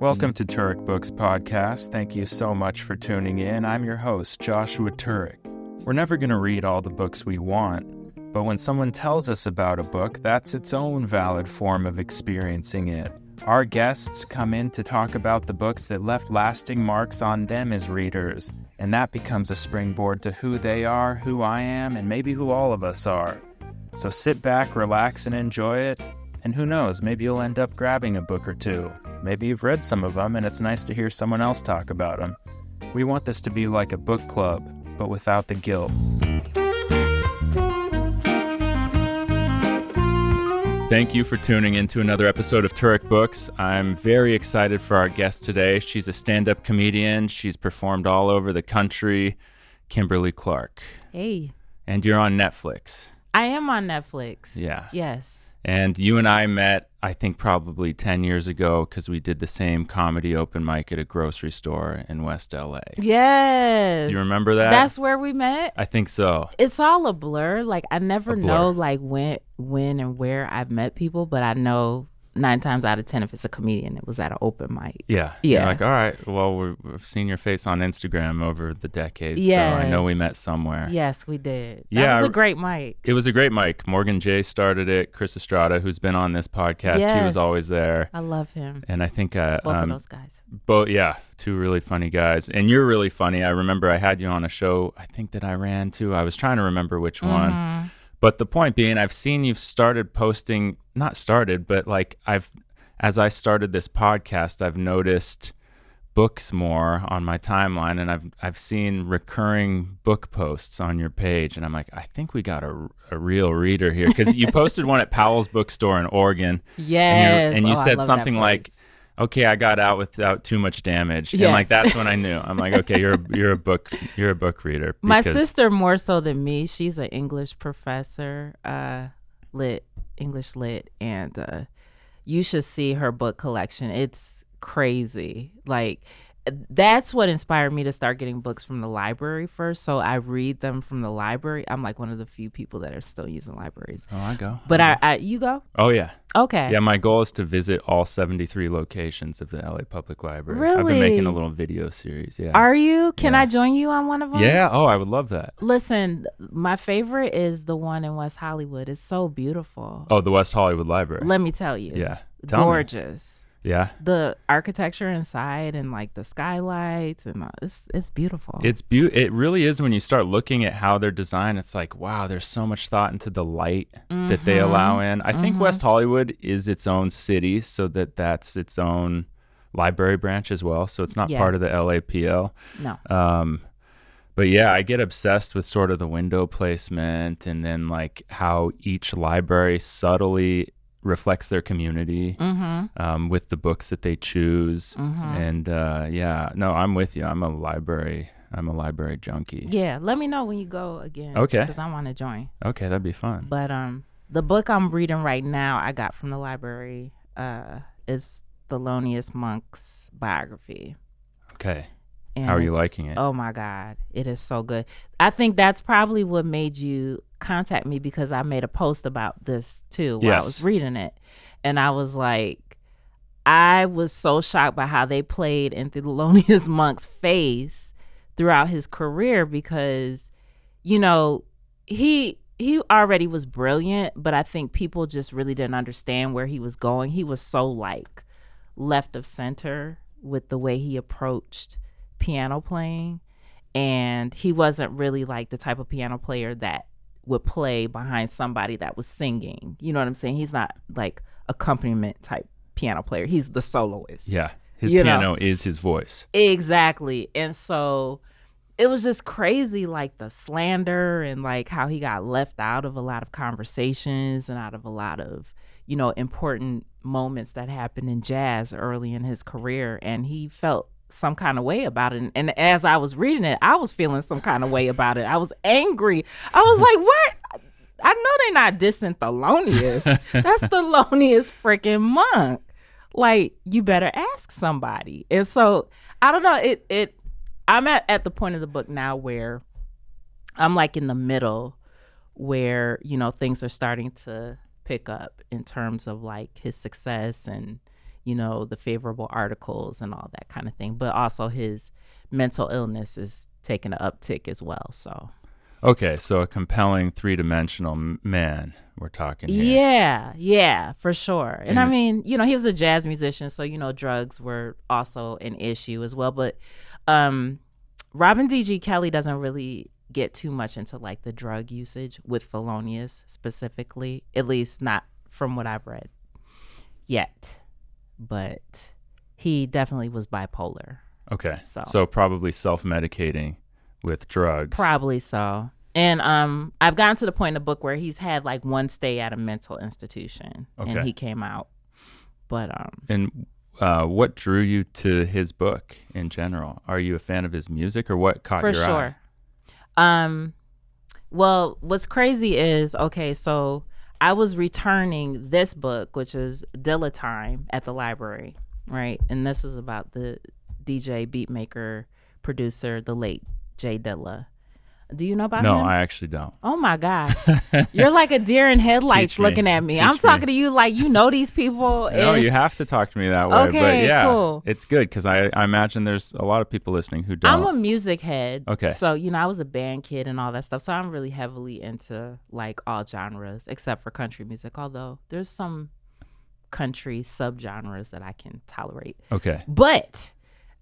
Welcome to Turek Books Podcast. Thank you so much for tuning in. I'm your host, Joshua Turek. We're never going to read all the books we want, but when someone tells us about a book, that's its own valid form of experiencing it. Our guests come in to talk about the books that left lasting marks on them as readers, and that becomes a springboard to who they are, who I am, and maybe who all of us are. So sit back, relax, and enjoy it. And who knows, maybe you'll end up grabbing a book or two. Maybe you've read some of them, and it's nice to hear someone else talk about them. We want this to be like a book club, but without the guilt. Thank you for tuning in to another episode of Turek Books. I'm very excited for our guest today. She's a stand-up comedian. She's performed all over the country. Kimberly Clark. Hey. And you're on Netflix. I am on Netflix. Yeah. Yes. And you and I met, I think, probably 10 years ago because we did the same comedy open mic at a grocery store in West LA. Yes. Do you remember that? That's where we met? I think so. It's all a blur. Like, I never know, like, when and where I've met people, but I know 9 times out of 10 if it's a comedian, it was at an open mic. Yeah. Yeah. You're like, all right, well, we've seen your face on Instagram over the decades, yes. So I know we met somewhere. Yes, we did. Yeah, That was a great mic. It was a great mic. Morgan J started it. Chris Estrada, who's been on this podcast, yes. He was always there. I love him. And I think both of those guys. Yeah, 2 really funny guys. And you're really funny. I remember I had you on a show, I think that I ran too. I was trying to remember which one. But the point being, I've seen you've started posting, not started, but like as I started this podcast, I've noticed books more on my timeline, and I've seen recurring book posts on your page, and I'm like, I think we got a real reader here, because you posted one at Powell's bookstore in Oregon. Yes. And you said something like, okay, I got out without too much damage. Yes. And like that's when I knew. I'm like, okay, you're a book reader. My sister more so than me. She's an English professor, English lit, and you should see her book collection. It's crazy. Like, that's what inspired me to start getting books from the library first. So I read them from the library. I'm like one of the few people that are still using libraries. Oh, I go. But you go? Oh, yeah. Okay. Yeah, my goal is to visit all 73 locations of the LA Public Library. Really? I've been making a little video series. Yeah. Are you? Can I join you on one of them? Yeah. Oh, I would love that. Listen, my favorite is the one in West Hollywood. It's so beautiful. Oh, the West Hollywood Library. Let me tell you. Yeah. Gorgeous. Yeah. The architecture inside and like the skylights and it's beautiful. It really is. When you start looking at how they're designed, it's like, wow, there's so much thought into the light that they allow in. I think West Hollywood is its own city, so that's its own library branch as well. So it's not part of the LAPL. No. But yeah, I get obsessed with sort of the window placement, and then like how each library subtly reflects their community with the books that they choose. And I'm with you. I'm a library junkie. Yeah, let me know when you go again. Okay. Because I want to join. Okay, that'd be fun. But the book I'm reading right now, I got from the library, is Thelonious Monk's biography. Okay. And how are you liking it? Oh my God, it is so good. I think that's probably what made you contact me, because I made a post about this too while I was reading it. And I was like, I was so shocked by how they played in Thelonious Monk's face throughout his career, because, you know, he already was brilliant, but I think people just really didn't understand where he was going. He was so like left of center with the way he approached piano playing, and he wasn't really like the type of piano player that would play behind somebody that was singing. You know what I'm saying? He's not like accompaniment type piano player. He's the soloist. Yeah. His piano is his voice. Exactly. And so it was just crazy, like the slander and like how he got left out of a lot of conversations and out of a lot of, you know, important moments that happened in jazz early in his career. And he felt some kind of way about it. And as I was reading it, I was feeling some kind of way about it. I was angry. I was like, what? I know they're not dissing Thelonious. That's Thelonious freaking Monk. Like, you better ask somebody. And so, I don't know, I'm at the point of the book now where I'm like in the middle, where, you know, things are starting to pick up in terms of like his success and, the favorable articles and all that kind of thing. But also his mental illness is taking an uptick as well. So. Okay, so a compelling three-dimensional man we're talking here. Yeah, for sure. And I mean, he was a jazz musician, so, drugs were also an issue as well. But Robin D.G. Kelley doesn't really get too much into like the drug usage with Thelonious specifically, at least not from what I've read yet. But he definitely was bipolar. Okay, so probably self-medicating with drugs. Probably so. And I've gotten to the point in the book where he's had like one stay at a mental institution, and he came out. But and what drew you to his book in general? Are you a fan of his music, or what caught your eye? For sure. Well, what's crazy is, so I was returning this book, which is Dilla Time, at the library, right? And this was about the DJ, beatmaker, producer, the late J Dilla. Do you know about him? No, I actually don't. Oh my gosh. You're like a deer in headlights looking at me. I'm talking to you like you know these people. No, you have to talk to me that way. Okay, but yeah, cool. It's good because I imagine there's a lot of people listening who don't. I'm a music head. Okay. So, I was a band kid and all that stuff. So I'm really heavily into like all genres except for country music, although there's some country subgenres that I can tolerate. Okay. But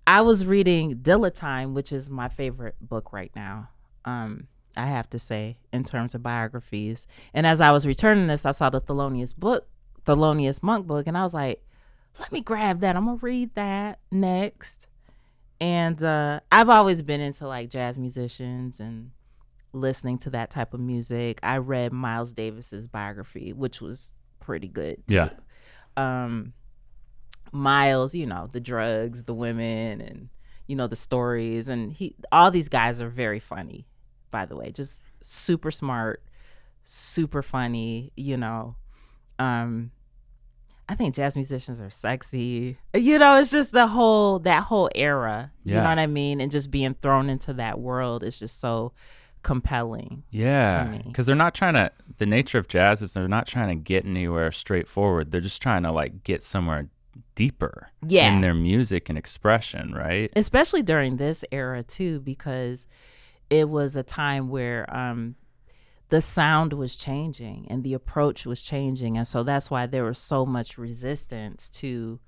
I was reading Dilla Time, which is my favorite book right now. I have to say, in terms of biographies. And as I was returning this, I saw the Thelonious Monk book, and I was like, let me grab that. I'm going to read that next. And I've always been into like jazz musicians and listening to that type of music. I read Miles Davis's biography, which was pretty good too. Yeah. Miles, the drugs, the women, and the stories, and all these guys are very funny, by the way, just super smart, super funny. I think jazz musicians are sexy. It's just that whole era. You know what I mean? And just being thrown into that world is just so compelling. Yeah, to me. Because they're not trying to. The nature of jazz is they're not trying to get anywhere straightforward. They're just trying to like get somewhere deeper in their music and expression, right? Especially during this era too, because it was a time where the sound was changing and the approach was changing, and so that's why there was so much resistance to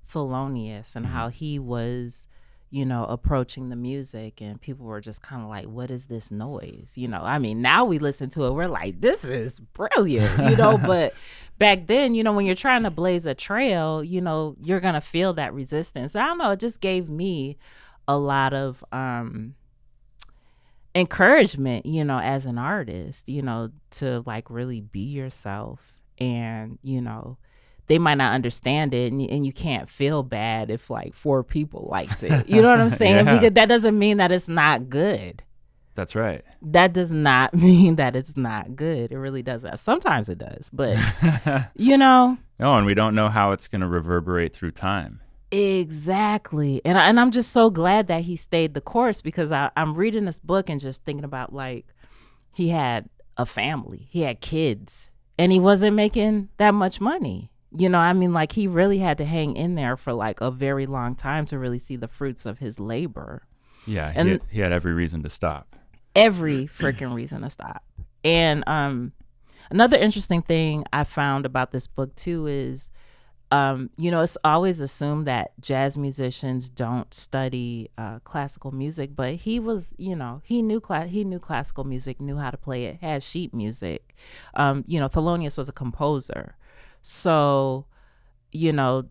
Thelonious and how he was approaching the music, and people were just kind of like, what is this noise? I mean, now we listen to it, we're like, this is brilliant, but back then, when you're trying to blaze a trail, you're going to feel that resistance. I don't know, it just gave me a lot of encouragement, as an artist, to like really be yourself, and, they might not understand it, and you can't feel bad if like 4 people liked it. You know what I'm saying? Because that doesn't mean that it's not good. That's right. That does not mean that it's not good. It really doesn't. Sometimes it does, but No, and we don't know how it's going to reverberate through time. Exactly. And I'm just so glad that he stayed the course, because I'm reading this book and just thinking about like he had a family, he had kids, and he wasn't making that much money. I mean, like he really had to hang in there for like a very long time to really see the fruits of his labor. Yeah, and he had every reason to stop. Every freaking reason to stop. And another interesting thing I found about this book too is, it's always assumed that jazz musicians don't study classical music, but he was, he knew classical music, knew how to play it, had sheet music. Thelonious was a composer. So,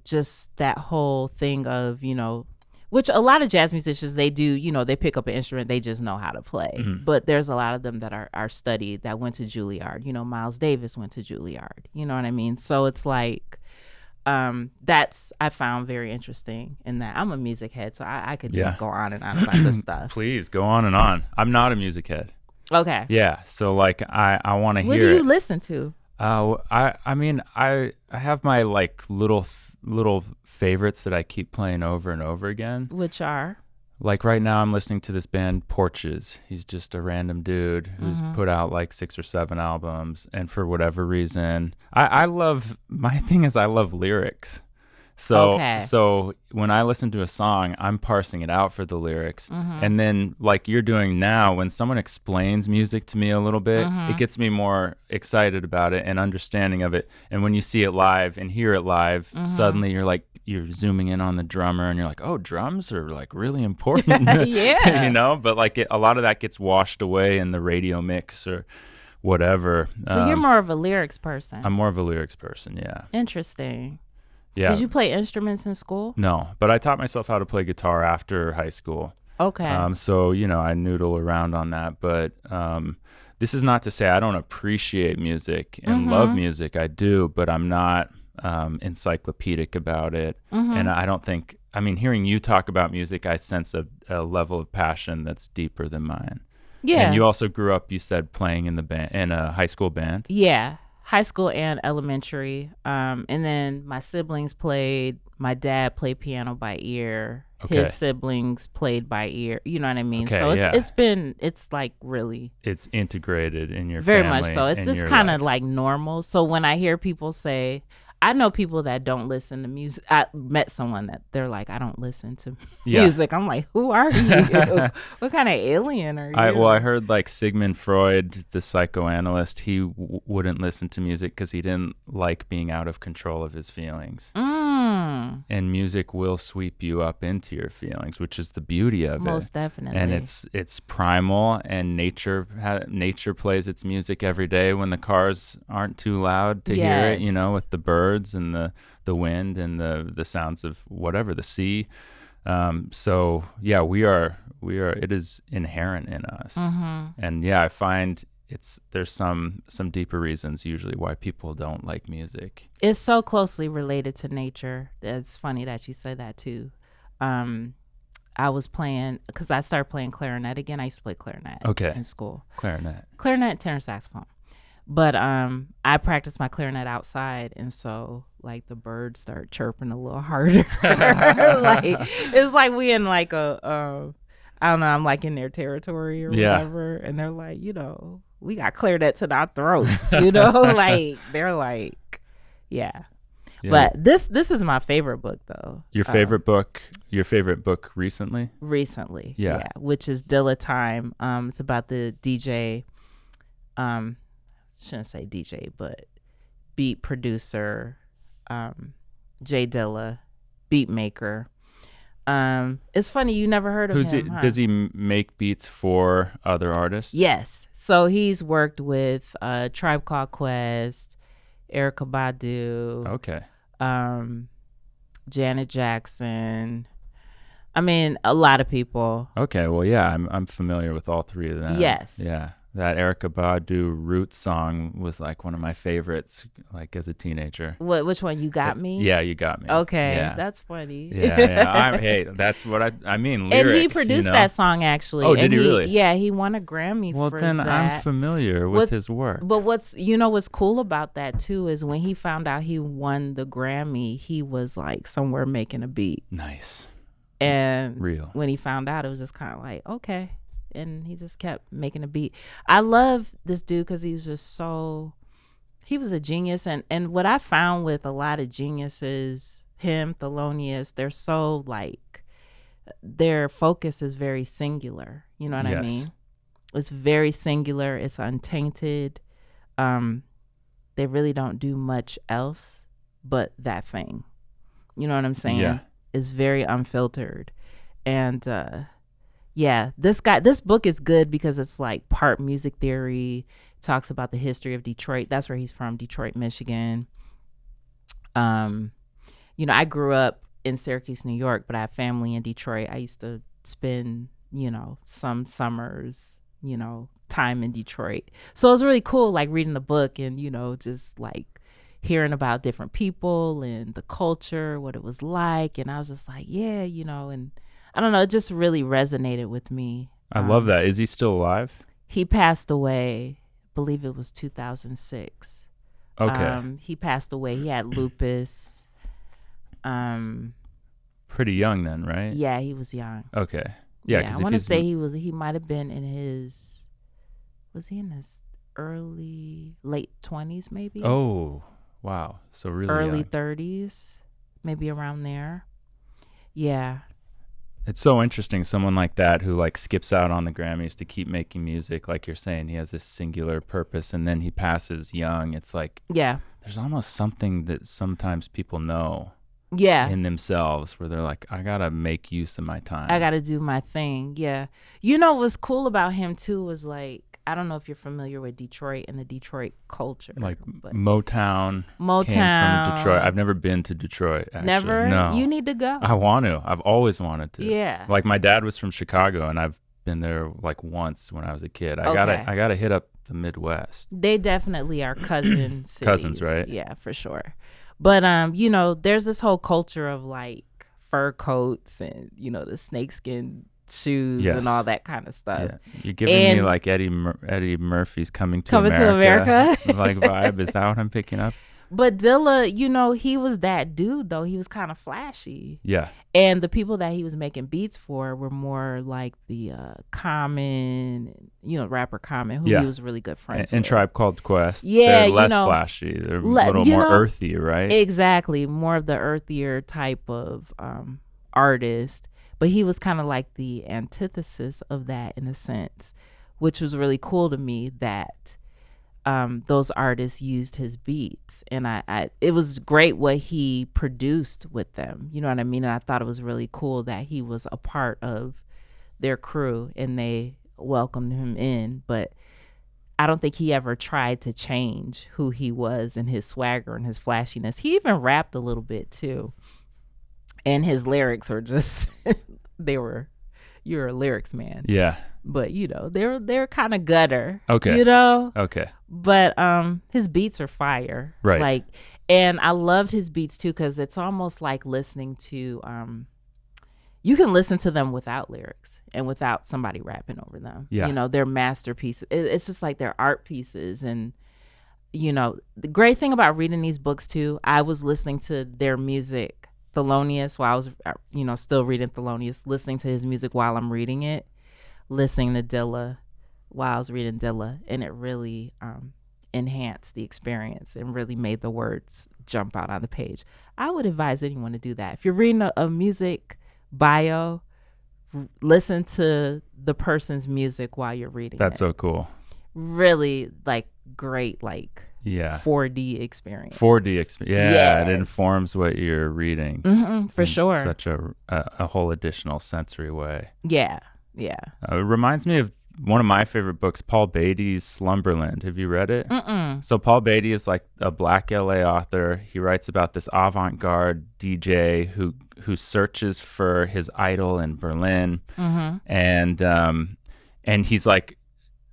just that whole thing of, which a lot of jazz musicians, they do, they pick up an instrument, they just know how to play. Mm-hmm. But there's a lot of them that are studied, that went to Juilliard. Miles Davis went to Juilliard. You know what I mean? So it's like, that's, I found very interesting in that. I'm a music head, so I could just go on and on about this stuff. Please, go on and on. I'm not a music head. Okay. Yeah, so like I want to hear it. What do you listen to? I mean, I have my like little favorites that I keep playing over and over again. Which are? Like right now I'm listening to this band Porches. He's just a random dude who's put out like 6 or 7 albums, and for whatever reason, my thing is I love lyrics. So when I listen to a song, I'm parsing it out for the lyrics. And then like you're doing now, when someone explains music to me a little bit, it gets me more excited about it and understanding of it. And when you see it live and hear it live, suddenly you're zooming in on the drummer and you're like, oh, drums are like really important. Yeah. You know, but like a lot of that gets washed away in the radio mix or whatever. So you're more of a lyrics person. I'm more of a lyrics person, yeah. Interesting. Yeah. Did you play instruments in school? No, but I taught myself how to play guitar after high school. Okay. So, you know, I noodle around on that, but this is not to say I don't appreciate music and love music. I do, but I'm not encyclopedic about it. And I don't think, I mean, hearing you talk about music, I sense a level of passion that's deeper than mine. Yeah. And you also grew up, you said, playing in the band, in a high school band? Yeah, high school and elementary. And then my siblings played. My dad played piano by ear. Okay. His siblings played by ear. You know what I mean? Okay, so it's like really. It's integrated in your very family. Very much so. It's just kind of like normal. So when I hear people say, I know people that don't listen to music. I met someone that they're like, I don't listen to music. I'm like, who are you? What kind of alien are you? I heard like Sigmund Freud, the psychoanalyst, he wouldn't listen to music because he didn't like being out of control of his feelings. And music will sweep you up into your feelings, which is the beauty of it. Most definitely. And it's primal, and nature plays its music every day when the cars aren't too loud to hear it, you know, with the birds and the wind and the sounds of whatever, the sea. So yeah, we are it is inherent in us. And yeah, I find there's some deeper reasons usually why people don't like music. It's so closely related to nature. It's funny that you say that too. I was playing, because I started playing clarinet again. I used to play clarinet in school. Clarinet, tenor saxophone. But I practiced my clarinet outside, and so like the birds start chirping a little harder. Like it's like we in like a I don't know, I'm like in their territory or whatever, and they're like, you know, we got clarinets in our throats, you know, like they're like, yeah. But this is my favorite book though. Your favorite book? Your favorite book recently? Recently, yeah. Which is Dilla Time. It's about the DJ. Shouldn't say DJ, but beat producer, J Dilla, beat maker. It's funny, you never heard of him. Does he make beats for other artists? Yes. So he's worked with Tribe Called Quest, Erykah Badu. Okay. Janet Jackson. I mean, a lot of people. Okay. Well, yeah, I'm familiar with all three of them. Yes. Yeah. That Erykah Badu Root song was like one of my favorites, like as a teenager. Which one? You Got Me? Yeah, You Got Me. Okay, yeah. That's funny. Yeah. Hey, that's what I mean. Lyrics, and he produced that song actually. Oh, did he really? Yeah, he won a Grammy for that. Well, then I'm familiar with his work. But what's cool about that too is when he found out he won the Grammy, he was like somewhere making a beat. Nice. And real. When he found out, it was just kind of like, okay. And he just kept making a beat. I love this dude because he was a genius. And what I found with a lot of geniuses, him, Thelonious, they're so like, their focus is very singular. You know what I mean? It's very singular. It's untainted. They really don't do much else but that thing. You know what I'm saying? Yeah. It's very unfiltered. And, yeah, this book is good because it's like part music theory, talks about the history of Detroit. That's where he's from, Detroit, Michigan. You know, I grew up in Syracuse, New York, but I have family in Detroit. I used to spend, you know, some summers, you know, time in Detroit. So it was really cool, like reading the book and, you know, just like hearing about different people and the culture, what it was like. And I was just like, yeah, you know, and I don't know, it just really resonated with me. I love that. Is he still alive? He passed away, I believe it was 2006. Okay. He passed away. He had lupus. Pretty young then, right? Yeah, he was young. Okay. Yeah, I want to say he might have been in his, was he in his late 20s maybe? Oh, wow. So really early young. 30s. maybe around there. Yeah. It's so interesting, someone like that who like skips out on the Grammys to keep making music. Like you're saying, he has this singular purpose and then he passes young. It's like, there's almost something that sometimes people know in themselves where they're like, I gotta make use of my time. I gotta do my thing. Yeah. You know what's cool about him too was like, I don't know if you're familiar with Detroit and the Detroit culture. Like Motown came from Detroit. I've never been to Detroit, actually. Never? No. You need to go. I want to. I've always wanted to. Yeah. Like my dad was from Chicago and I've been there like once when I was a kid. I gotta hit up the Midwest. They definitely are cousin cities. Cousins, right? Yeah, for sure. But you know, there's this whole culture of like fur coats and, you know, the snakeskin shoes and all that kind of stuff. Yeah. You're giving me like Eddie Murphy's Coming to America like vibe. Is that what I'm picking up? But Dilla, you know, he was that dude though. He was kind of flashy. Yeah. And the people that he was making beats for were more like the Common, you know, rapper Common, who he was really good friends with. And Tribe Called Quest. Yeah, they're less flashy. They're a little more earthy, right? Exactly. More of the earthier type of artist. But he was kind of like the antithesis of that in a sense, which was really cool to me that those artists used his beats. And it was great what he produced with them. You know what I mean? And I thought it was really cool that he was a part of their crew and they welcomed him in. But I don't think he ever tried to change who he was and his swagger and his flashiness. He even rapped a little bit too. And his lyrics are just, you're a lyrics man. Yeah. But, you know, they're kind of gutter. Okay. You know? Okay. But his beats are fire. Right. Like, and I loved his beats too because it's almost like listening to, you can listen to them without lyrics and without somebody rapping over them. Yeah. You know, they're masterpieces. It's just like they're art pieces. And, you know, the great thing about reading these books too, I was listening to their music, Thelonious, while I was, you know, still reading Thelonious, listening to his music while I'm reading it, listening to Dilla while I was reading Dilla, and it really enhanced the experience and really made the words jump out on the page. I would advise anyone to do that. If you're reading a music bio, listen to the person's music while you're reading That's so cool. Really, like, great, like, 4D experience. 4D experience. Yeah, yes. It informs what you're reading. Mm-hmm, for sure. Such a whole additional sensory way. Yeah. It reminds me of one of my favorite books, Paul Beatty's Slumberland. Have you read it? Mm-mm. So Paul Beatty is like a Black LA author. He writes about this avant-garde DJ who searches for his idol in Berlin, and he's like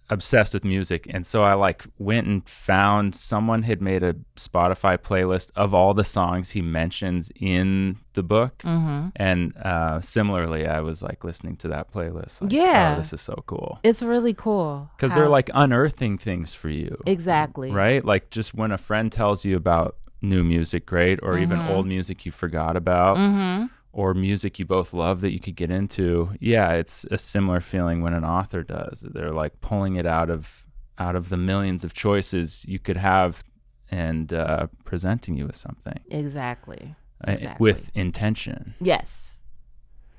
obsessed with music. And so I like went and found someone had made a Spotify playlist of all the songs he mentions in the book. And similarly, I was like listening to that playlist. Like, oh, this is so cool. It's really cool. Because they're like unearthing things for you. Exactly. Right? Like just when a friend tells you about new music, great, or even old music you forgot about. Or music you both love that you could get into. Yeah, it's a similar feeling when an author does. They're like pulling it out of the millions of choices you could have and presenting you with something. Exactly. With intention. Yes,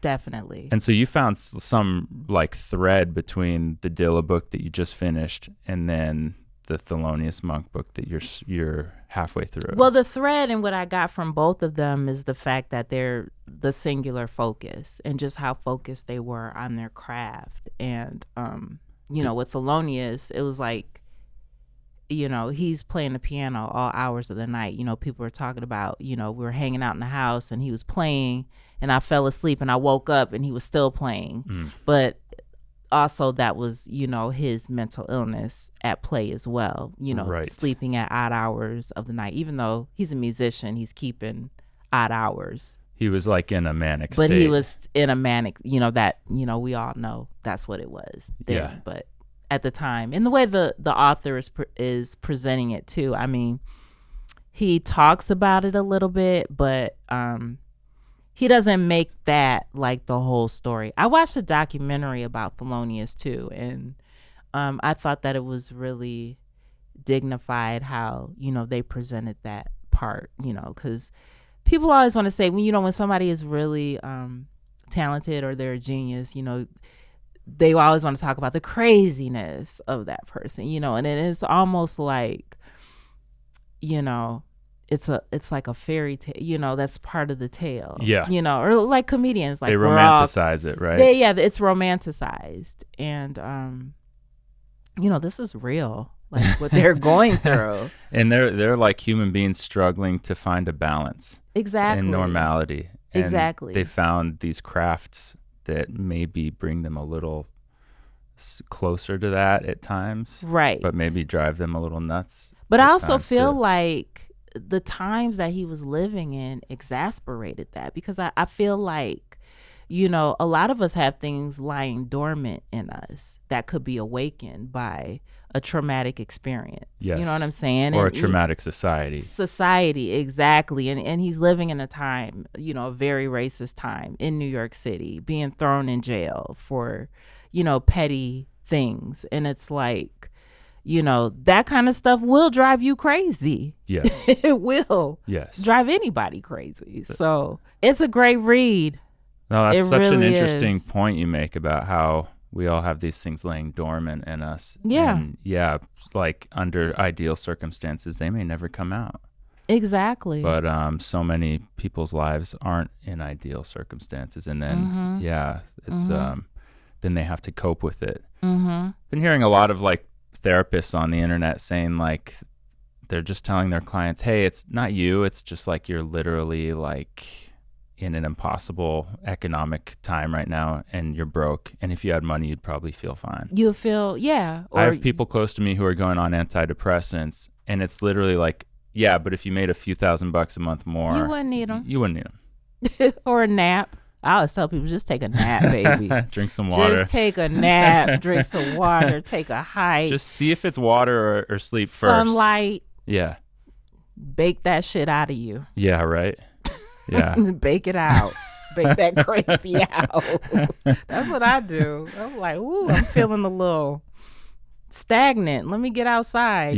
definitely. And so you found some like thread between the Dilla book that you just finished and then the Thelonious Monk book that you're halfway through. Well, the thread and what I got from both of them is the fact that they're the singular focus and just how focused they were on their craft. And, you know, with Thelonious, it was like, you know, he's playing the piano all hours of the night. You know, people were talking about, you know, we were hanging out in the house and he was playing and I fell asleep and I woke up and he was still playing. But also that was, you know, his mental illness at play as well, you know, sleeping at odd hours of the night. Even though he's a musician, he's keeping odd hours. He was like in a manic state. But he was in a manic, you know, that, you know, we all know that's what it was then. Yeah. But at the time, and the way the author is presenting it too, I mean, he talks about it a little bit, but he doesn't make that like the whole story. I watched a documentary about Thelonious too, and I thought that it was really dignified how, you know, they presented that part, you know, because people always want to say, when somebody is really talented or they're a genius, they always want to talk about the craziness of that person, and it's almost like, it's like a fairy tale, that's part of the tale. Yeah. Or like comedians, like they romanticize it, right? It's romanticized. And, this is real, like what they're going through. And they're like human beings struggling to find a balance. Exactly. And normality. And exactly. They found these crafts that maybe bring them a little closer to that at times. Right. But maybe drive them a little nuts. But I also feel like the times that he was living in exasperated that, because I feel like, a lot of us have things lying dormant in us that could be awakened by a traumatic experience. Yes. You know what I'm saying? Or a traumatic society. Society, exactly. And he's living in a time, a very racist time in New York City, being thrown in jail for, petty things. And it's like, that kind of stuff will drive you crazy. Yes. It will. Yes. Drive anybody crazy. So it's a great read. No, that's such an interesting is. point you make about how we all have these things laying dormant in us. Yeah. And like under ideal circumstances, they may never come out. Exactly. But so many people's lives aren't in ideal circumstances. And then, it's then they have to cope with it. Mm-hmm. Been hearing a lot of like therapists on the internet saying like they're just telling their clients, hey, it's not you. It's just like you're literally like in an impossible economic time right now and you're broke. And if you had money, you'd probably feel fine. You'll feel, yeah. I have people close to me who are going on antidepressants and it's literally like, yeah, but if you made a few $1,000s a month more. You wouldn't need them. You wouldn't need them. Or a nap. I always tell people, just take a nap, baby. Drink some water. Just take a nap, drink some water, take a hike. Just see if it's water or sleep first. Sunlight. Yeah. Bake that shit out of you. Yeah, right? Yeah. Bake it out. Bake that crazy out. That's what I do. I'm like, ooh, I'm feeling a little stagnant. Let me get outside,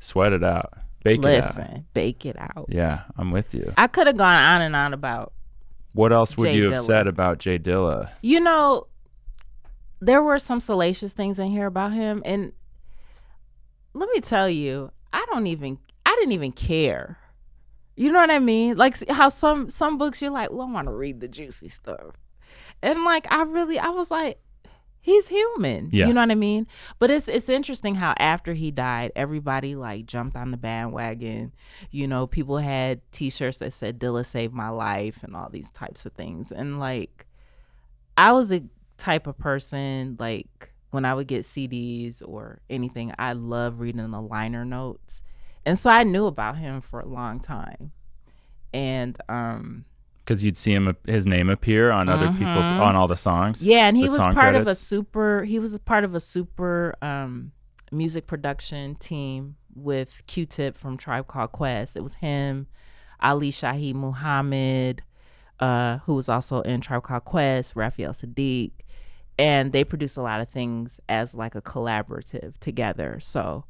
Sweat it out. Bake it out. Listen, bake it out. Yeah, I'm with you. I could have gone on and on about what else would J you Dilla. have said about J Dilla? There were some salacious things in here about him. And let me tell you, I didn't even care. You know what I mean? Like how some books you're like, well, I want to read the juicy stuff. And like, I was like, he's human. Yeah. You know what I mean? But it's interesting how after he died, everybody like jumped on the bandwagon. People had T-shirts that said Dilla saved my life and all these types of things. And like, I was a type of person, like when I would get CDs or anything, I love reading the liner notes. And so I knew about him for a long time. And because you'd see his name appear on other people's, on all the songs. Yeah, and he was part of a super music production team with Q-Tip from Tribe Called Quest. It was him, Ali Shaheed Muhammad, who was also in Tribe Called Quest, Raphael Sadiq, and they produced a lot of things as like a collaborative together. So,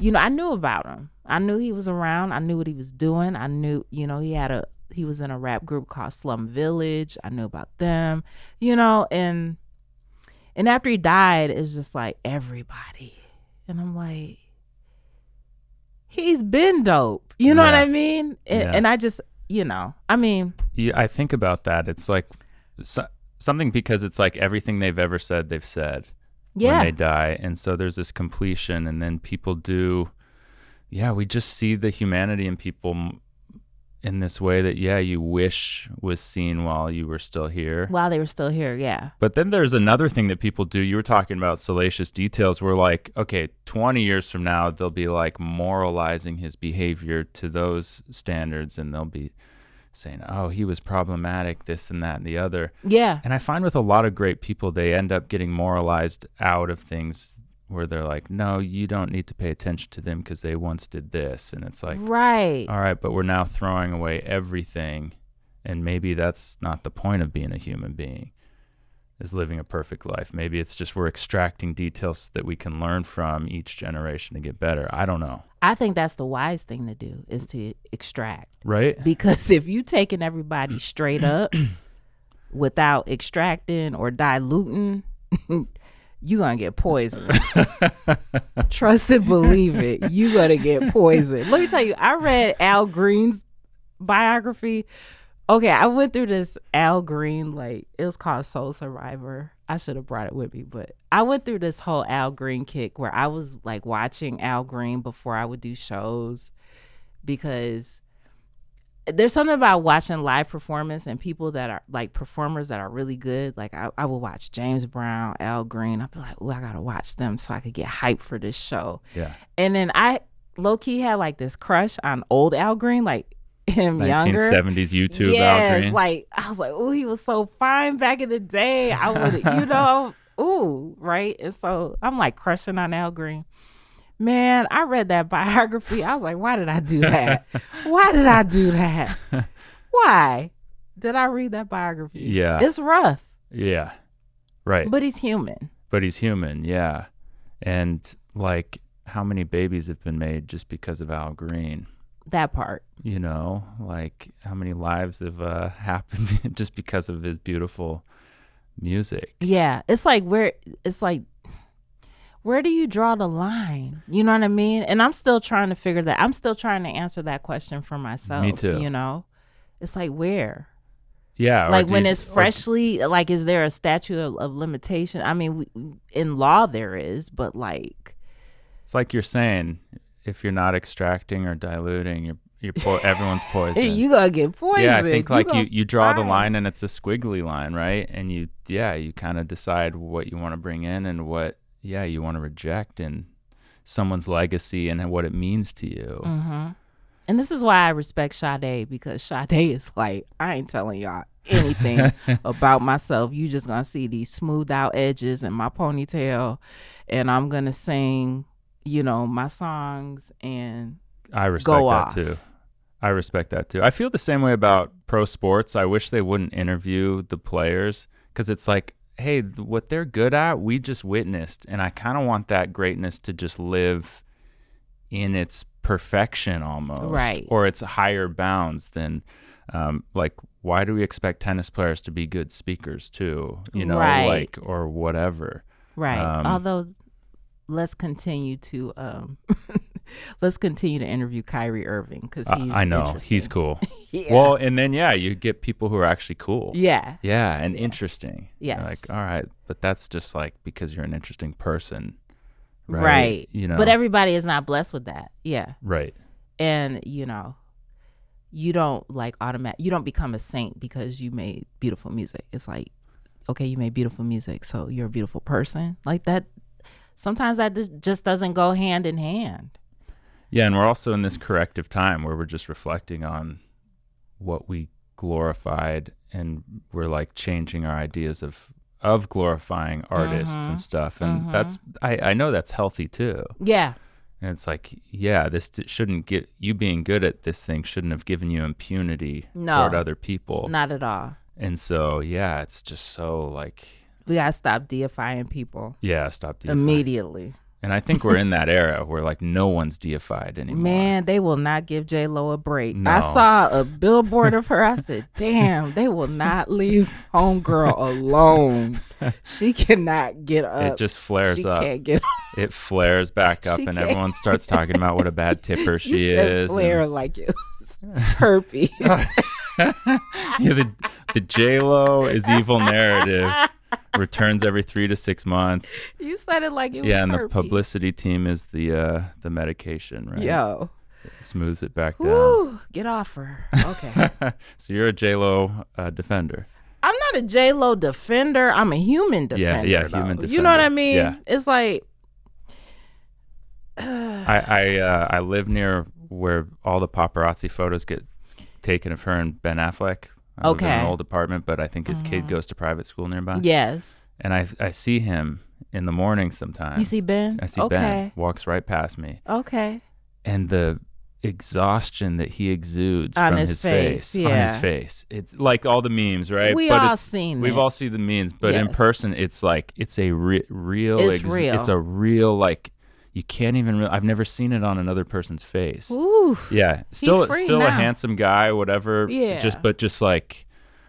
I knew about him. I knew he was around. I knew what he was doing. I knew, he was in a rap group called Slum Village. I knew about them, and after he died, it's just like everybody. And I'm like, he's been dope. You know what I mean? And I just, I mean. Yeah, I think about that. It's like something because it's like everything they've ever said, they've said. When they die. And so there's this completion, and then people do, we just see the humanity in people in this way that, you wish was seen while you were still here. While they were still here, yeah. But then there's another thing that people do. You were talking about salacious details where like, okay, 20 years from now, they'll be like moralizing his behavior to those standards, and they'll be saying, oh, he was problematic, this and that and the other. Yeah. And I find with a lot of great people, they end up getting moralized out of things where they're like, no, you don't need to pay attention to them because they once did this. And it's like, right. All right, but we're now throwing away everything. And maybe that's not the point of being a human being. is living a perfect life. Maybe it's just we're extracting details that we can learn from each generation to get better. I don't know. I think that's the wise thing to do, is to extract. Right? Because if you taking everybody straight up without extracting or diluting, you gonna get poisoned. Trust and believe it. You gonna get poisoned. Let me tell you, I read Al Green's biography. Okay, I went through this Al Green, like, it was called Soul Survivor. I should have brought it with me, but I went through this whole Al Green kick where I was like watching Al Green before I would do shows, because there's something about watching live performance and people that are like performers that are really good. Like I would watch James Brown, Al Green. I'd be like, oh, I gotta watch them so I could get hyped for this show. Yeah. And then I low-key had like this crush on old Al Green, like him 1970s younger. YouTube Al Green. Like I was like, oh, he was so fine back in the day. I would, you know, ooh, right? And so I'm like crushing on Al Green. Man, I read that biography. I was like, why did I do that? Why did I do that? Why did I read that biography? Yeah. It's rough. Yeah. Right. But he's human. Yeah. And like, how many babies have been made just because of Al Green? That part. You know, like how many lives have happened just because of his beautiful music? Yeah. It's like where do you draw the line? You know what I mean? And I'm still trying to figure that. I'm still trying to answer that question for myself. Me too. You know, it's like where? Yeah. Like when it's freshly, like, is there a statute of limitation? I mean, in law there is, but like. It's like you're saying, if you're not extracting or diluting, everyone's poison. You gonna get poisoned. Yeah, I think like you draw the line and it's a squiggly line, right? And you kind of decide what you want to bring in and what you want to reject in someone's legacy and what it means to you. Mm-hmm. And this is why I respect Sade, because Sade is like, I ain't telling y'all anything about myself. You just gonna see these smoothed out edges in my ponytail, and I'm gonna sing, you know, my songs and I respect that too. I respect that too. I feel the same way about pro sports. I wish they wouldn't interview the players, because it's like, hey, what they're good at, we just witnessed. And I kind of want that greatness to just live in its perfection almost. Right. Or its higher bounds than, like, why do we expect tennis players to be good speakers too? You know, right. like, or whatever. Right. Although, let's continue to interview Kyrie Irving, because he's I know he's cool. Yeah. Well, and then you get people who are actually cool. Yeah. Yeah, and interesting. Yeah. Like, all right, but that's just like because you're an interesting person, right? Right. You know, but everybody is not blessed with that. Yeah. Right. And you know, you don't like you don't become a saint because you made beautiful music. It's like, okay, you made beautiful music, so you're a beautiful person. Like that. Sometimes that just doesn't go hand in hand. Yeah, and we're also in this corrective time where we're just reflecting on what we glorified, and we're like changing our ideas of glorifying artists and stuff. And that's I know that's healthy too. Yeah. And it's like, this shouldn't get you being good at this thing shouldn't have given you impunity toward other people. Not at all. And so, it's just so like, we gotta stop deifying people. Yeah, stop deifying. Immediately. And I think we're in that era where like no one's deified anymore. Man, they will not give J-Lo a break. No. I saw a billboard of her. I said, damn, they will not leave homegirl alone. She cannot get up. It just flares she up. Can't get up. It flares back up and everyone starts talking about what a bad tipper she is. Flare like it was herpes. The J-Lo is evil narrative returns every 3 to 6 months. You said it like it was and herpes. The publicity team is the medication, right? Yo. It smooths it back Woo, down. get off her. Okay. So you're a J-Lo defender. I'm not a J-Lo defender. I'm a human defender. Yeah, human defender. You know what I mean? Yeah. It's like... I live near where all the paparazzi photos get taken of her and Ben Affleck. I live in an old apartment, but I think his kid goes to private school nearby. Yes. And I see him in the morning sometimes. You see Ben? I see Ben. Walks right past me. Okay. And exhaustion that he exudes on from his face. on his face. It's like all the memes, right? We've all seen the memes, but in person, it's like it's a real. It's a real like. You can't even. I've never seen it on another person's face. Ooh, yeah, still now. a handsome guy, whatever. Yeah, just like.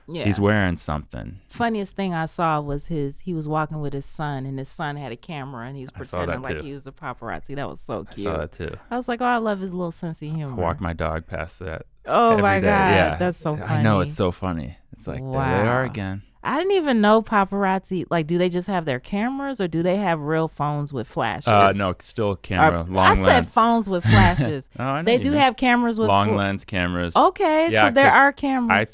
Yeah. He's wearing something. Funniest thing I saw was he was walking with his son, and his son had a camera, and he's pretending like he was a paparazzi. That was so cute. I saw that too. I was like, oh, I love his little sense of humor. I walk my dog past that. Oh my day. God. Yeah. That's so funny. I know, it's so funny. It's like, wow. There they are again. I didn't even know paparazzi, like, do they just have their cameras or do they have real phones with flashes? No, still camera, long lens. I said phones with flashes. Oh, I know they do have cameras with long lens cameras. Okay, yeah, so there are cameras.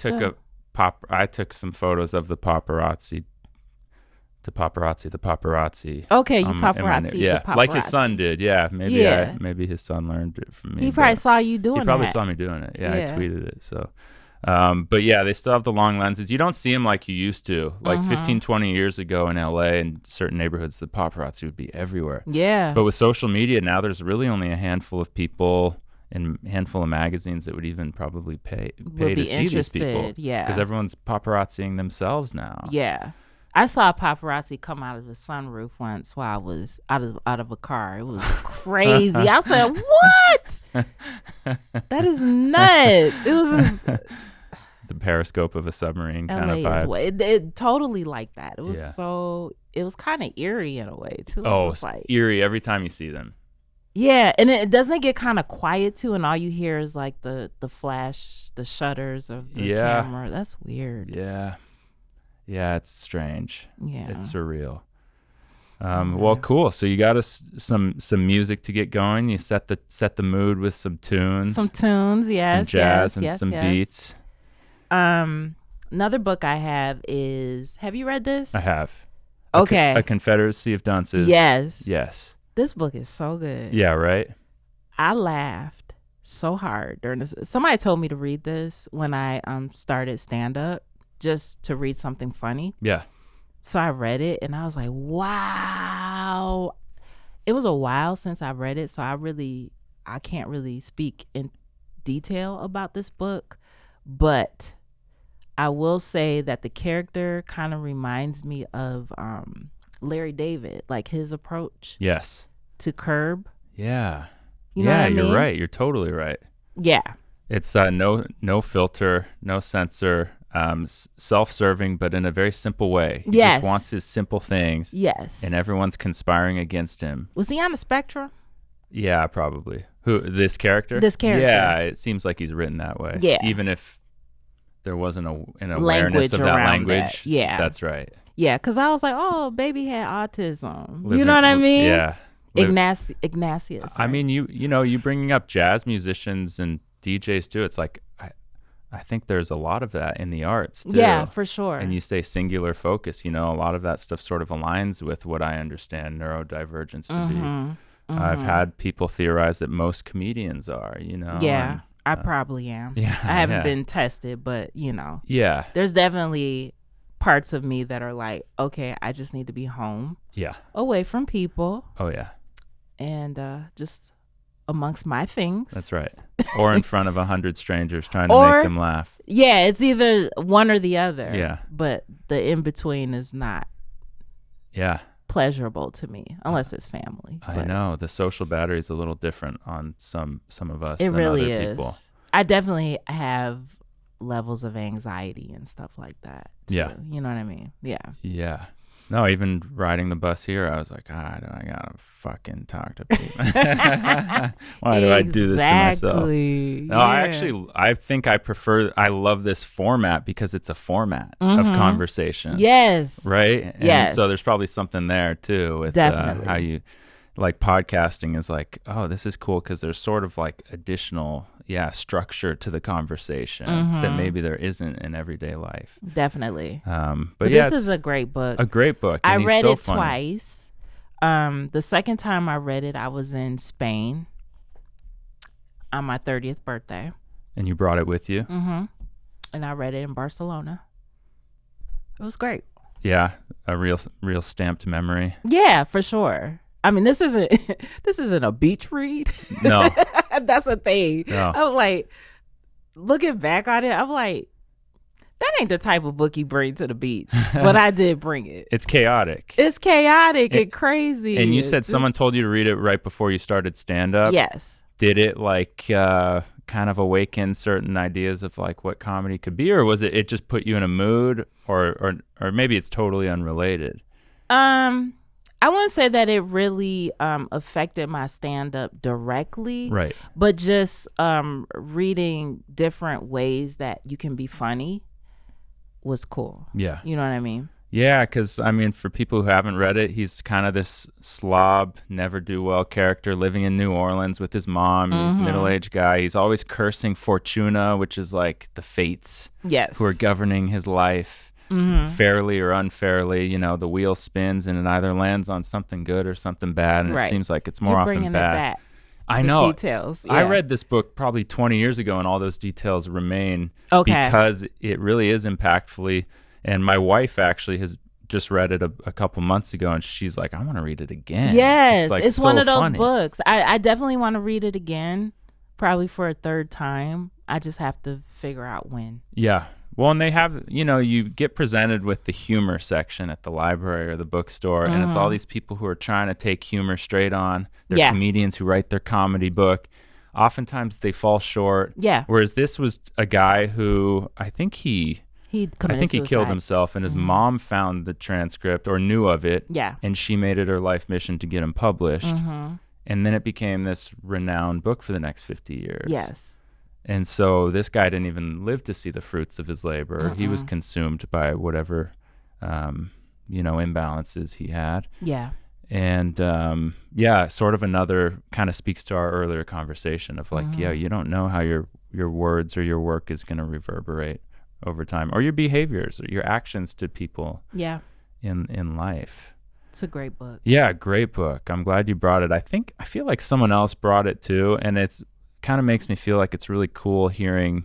I took some photos of the paparazzi. The paparazzi. Okay, you paparazzi. Yeah, the paparazzi. Like his son did. Yeah, maybe his son learned it from me. He probably saw you doing it. He probably saw me doing it. Yeah, I tweeted it. So, but yeah, they still have the long lenses. You don't see them like you used to. Like 15, 20 years ago in LA and certain neighborhoods, the paparazzi would be everywhere. Yeah. But with social media now, there's really only a handful of people and a handful of magazines that would even probably pay to see these people. Yeah. Because everyone's paparazziing themselves now. Yeah. I saw a paparazzi come out of the sunroof once while I was out of a car. It was crazy. I said, what? That is nuts. It was just... the periscope of a submarine kind of vibe. It totally like that. It was it was kind of eerie in a way too. Oh, it's like, eerie every time you see them. Yeah, and it doesn't get kind of quiet too, and all you hear is like the flash, the shutters of the camera. That's weird. Yeah, it's strange. Yeah, it's surreal. Well, cool. So you got us some music to get going. You set the mood with some tunes. Some tunes, yes. Some jazz and some beats. Another book I have is. Have you read this? I have. Okay. A Confederacy of Dunces. Yes. This book is so good. Yeah, right? I laughed so hard during this. Somebody told me to read this when I started stand-up, just to read something funny. Yeah. So I read it, and I was like, wow. It was a while since I read it, so I can't really speak in detail about this book, but I will say that the character kind of reminds me of Larry David, like his approach. Yes. To Curb. Yeah. You know what I mean? You're right. You're totally right. Yeah. It's no filter, no censor, self-serving, but in a very simple way. He just wants his simple things. Yes. And everyone's conspiring against him. Was he on the spectrum? Yeah, probably. Who, this character? Yeah, it seems like he's written that way. Yeah. Even if there wasn't an awareness of that language. Yeah. That's right. Yeah, because I was like, oh, baby had autism. You know what I mean? Yeah. Ignatius. I mean, you bringing up jazz musicians and DJs too. It's like I think there's a lot of that in the arts too. Yeah, for sure. And you say singular focus. A lot of that stuff sort of aligns with what I understand neurodivergence to be. I've had people theorize that most comedians are. Yeah, I probably am. Yeah, I haven't been tested, but Yeah. There's definitely parts of me that are like, okay, I just need to be home. Yeah. Away from people. Oh yeah. And just amongst my things. That's right. Or in front of 100 strangers trying to make them laugh. Yeah, it's either one or the other. Yeah. But the in-between is not pleasurable to me, unless it's family. I know. The social battery is a little different on some of us than really other is. People. I definitely have levels of anxiety and stuff like that too. Yeah. You know what I mean? Yeah. Yeah. No, even riding the bus here, I was like, God, I gotta fucking talk to people. Why do I do this to myself? No, I think I love this format because it's a format of conversation. Yes. Right? And so there's probably something there too with how you, like podcasting is like, oh, this is cool because there's sort of like additional structure to the conversation that maybe there isn't in everyday life. Definitely. But this is a great book. A great book. I read it twice. The second time I read it, I was in Spain on my 30th birthday. And you brought it with you? Mm-hmm. And I read it in Barcelona. It was great. Yeah, a real stamped memory. Yeah, for sure. I mean, this isn't a beach read. No. That's a thing. No. I'm like, looking back on it, I'm like, that ain't the type of book you bring to the beach. But I did bring it. It's chaotic. It's chaotic and crazy. And you said someone told you to read it right before you started stand-up? Yes. Did it like kind of awaken certain ideas of like what comedy could be, or was it just put you in a mood, or maybe it's totally unrelated? I wouldn't say that it really affected my stand-up directly. Right. But just reading different ways that you can be funny was cool. Yeah. You know what I mean? Yeah, because, I mean, for people who haven't read it, he's kind of this slob, never-do-well character living in New Orleans with his mom. He's a middle-aged guy. He's always cursing Fortuna, which is like the fates who are governing his life. Fairly or unfairly, you know, the wheel spins and it either lands on something good or something bad, and it seems like it's more often bad. It back. I know. Details. Yeah. I read this book probably 20 years ago, and all those details remain because it really is impactfully. And my wife actually has just read it a couple months ago, and she's like, I want to read it again. Yes, it's so one of those funny. books. I definitely want to read it again, probably for a third time. I just have to figure out when. Yeah. Well, and they have, you know, you get presented with the humor section at the library or the bookstore, and it's all these people who are trying to take humor straight on. They're comedians who write their comedy book. Oftentimes they fall short. Yeah. Whereas this was a guy who I think he killed himself, and his mom found the transcript or knew of it. Yeah. And she made it her life mission to get him published. And then it became this renowned book for the next 50 years. Yes. And so this guy didn't even live to see the fruits of his labor. He was consumed by whatever, imbalances he had. Yeah. And, sort of another kind of speaks to our earlier conversation of like, you don't know how your words or your work is going to reverberate over time, or your behaviors or your actions to people in life. It's a great book. Yeah, great book. I'm glad you brought it. I feel like someone else brought it too, and it's kind of makes me feel like it's really cool hearing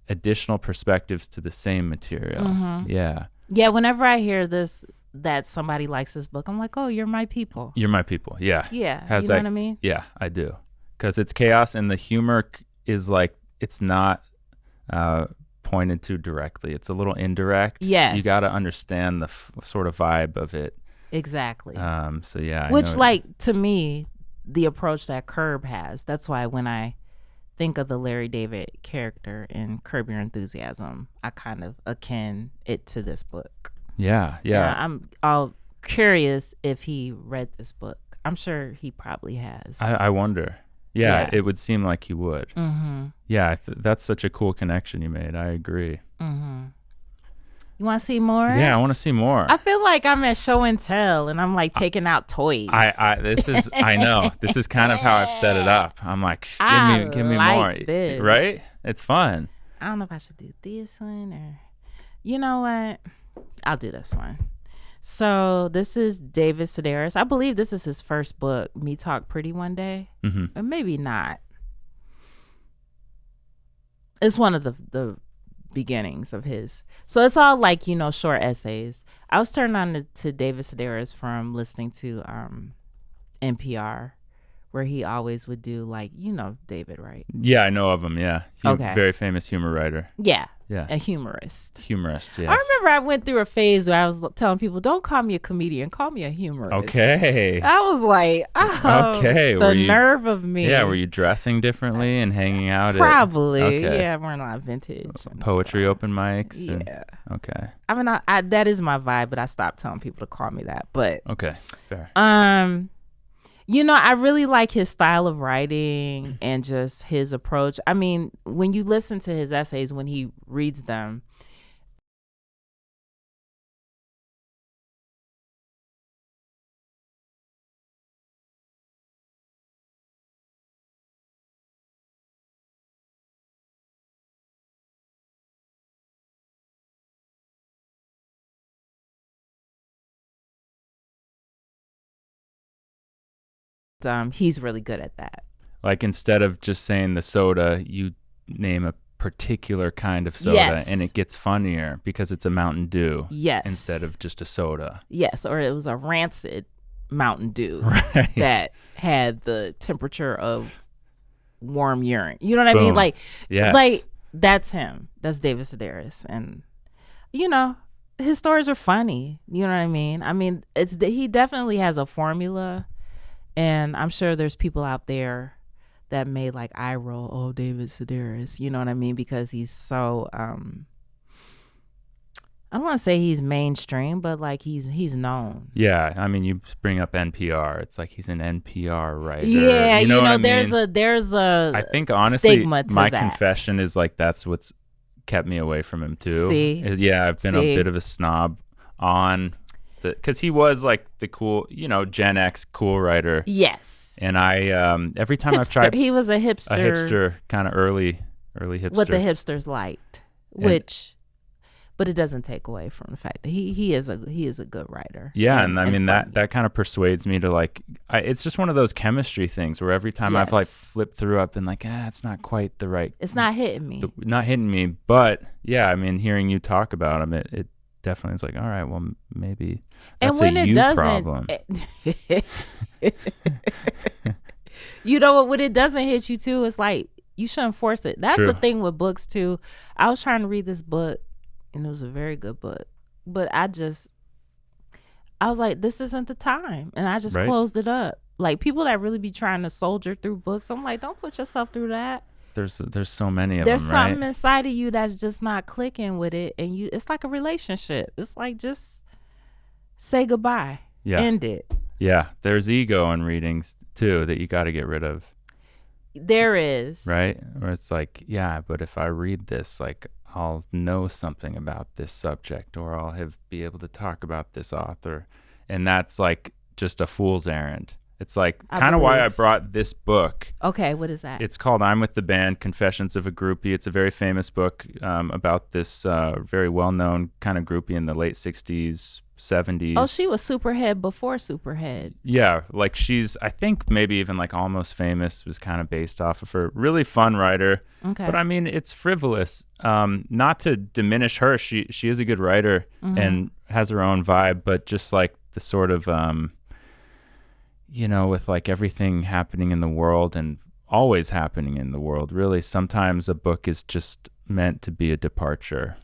additional perspectives to the same material. Yeah, whenever I hear this, that somebody likes this book, I'm like, oh, you're my people. You're my people. Yeah. You know what I mean? Yeah, I do. Because it's chaos, and the humor is like, it's not pointed to directly. It's a little indirect. Yes. You got to understand the sort of vibe of it. Exactly. So yeah. Which, to me, the approach that Curb has, that's why when I think of the Larry David character in Curb Your Enthusiasm, I kind of akin it to this book. Yeah. I'm all curious if he read this book. I'm sure he probably has. I wonder. Yeah, it would seem like he would. Yeah, that's such a cool connection you made. I agree. You want to see more? Yeah, I want to see more. I feel like I'm at show and tell, and I'm like taking out toys. I know. This is kind of how I've set it up. I'm like, give me more. This. Right? It's fun. I don't know if I should do this one or, you know what? I'll do this one. So this is David Sedaris. I believe this is his first book, Me Talk Pretty One Day. Or maybe not. It's one of the beginnings of his. So it's all like, short essays. I was turned on to David Sedaris from listening to NPR, where he always would do David, right? Yeah, I know of him, yeah. Very famous humor writer. Yeah. A humorist. Yes. I remember I went through a phase where I was telling people, don't call me a comedian, call me a humorist. Okay. I was like, the nerve of me. Yeah, were you dressing differently and hanging out? Probably. Yeah, wearing a lot of vintage. Poetry open mics? Yeah. Okay. I mean, that is my vibe, but I stopped telling people to call me that. But okay, fair. I really like his style of writing and just his approach. I mean, when you listen to his essays, when he reads them, he's really good at that. Like, instead of just saying the soda, you name a particular kind of soda, and it gets funnier because it's a Mountain Dew. Yes. Instead of just a soda. Yes, or it was a Rancid Mountain Dew Right. that had the temperature of warm urine. You know what I Boom. mean? Like, Yes. like that's him. That's David Sedaris. And, you know, his stories are funny. You know what I mean? I mean, he definitely has a formula. And I'm sure there's people out there that may like eye roll, oh, David Sedaris. You know what I mean? Because he's so, I don't want to say he's mainstream, but like he's known. Yeah, I mean, you bring up NPR. It's like he's an NPR writer. Yeah, you know, there's a I think honestly, stigma to my that. confession is like that's what's kept me away from him too. See? Yeah, I've been a bit of a snob on the because he was like the cool, you know, Gen X cool writer. Yes. And I every time I've tried, he was a hipster kind of early hipster. What the hipsters liked, but it doesn't take away from the fact that he is a good writer. Yeah, and I mean that kind of persuades me to like. It's just one of those chemistry things where every time I've like flipped through, I've been like, it's not quite the right. It's not hitting me. Not hitting me, but yeah, I mean, hearing you talk about him, it definitely is like, all right, well, maybe that's and when a you problem. You know what? When it doesn't hit you too, it's like you shouldn't force it. That's the thing with books too. I was trying to read this book. And it was a very good book. But I was like, this isn't the time. And I just closed it up. Like, people that really be trying to soldier through books, I'm like, don't put yourself through that. There's so many of them, right? There's something inside of you that's just not clicking with it. And it's like a relationship. It's like, just say goodbye. Yeah. End it. Yeah. There's ego in readings, too, that you got to get rid of. There is. Right? Where it's like, yeah, but if I read this, like, I'll know something about this subject, or I'll be able to talk about this author. And that's like just a fool's errand. It's like kind of why I brought this book. Okay, what is that? It's called I'm With the Band, Confessions of a Groupie. It's a very famous book about this very well-known kind of groupie in the late 60s, 70s. Oh, she was Superhead before Superhead. Yeah, like she's, I think maybe even like Almost Famous was kind of based off of her. Really fun writer. Okay. But I mean, it's frivolous. Not to diminish her. She is a good writer and has her own vibe, but just like the sort of, you know, with like everything happening in the world and always happening in the world, really, sometimes a book is just meant to be a departure.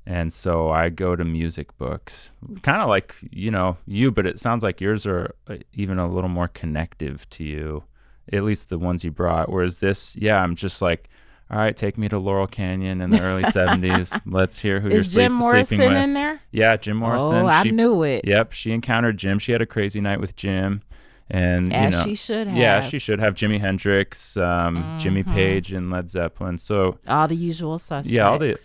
And so I go to music books, kind of like, you know, but it sounds like yours are even a little more connective to you, at least the ones you brought. Whereas this, I'm just like, all right, take me to Laurel Canyon in the early 70s. Let's hear who you're sleeping with. Is Jim Morrison in there? Yeah, Jim Morrison. Oh, I knew it. Yep, she encountered Jim. She had a crazy night with Jim. And she should have. Yeah, she should have. Jimi Hendrix, Jimmy Page, and Led Zeppelin. So all the usual suspects. Yeah, all the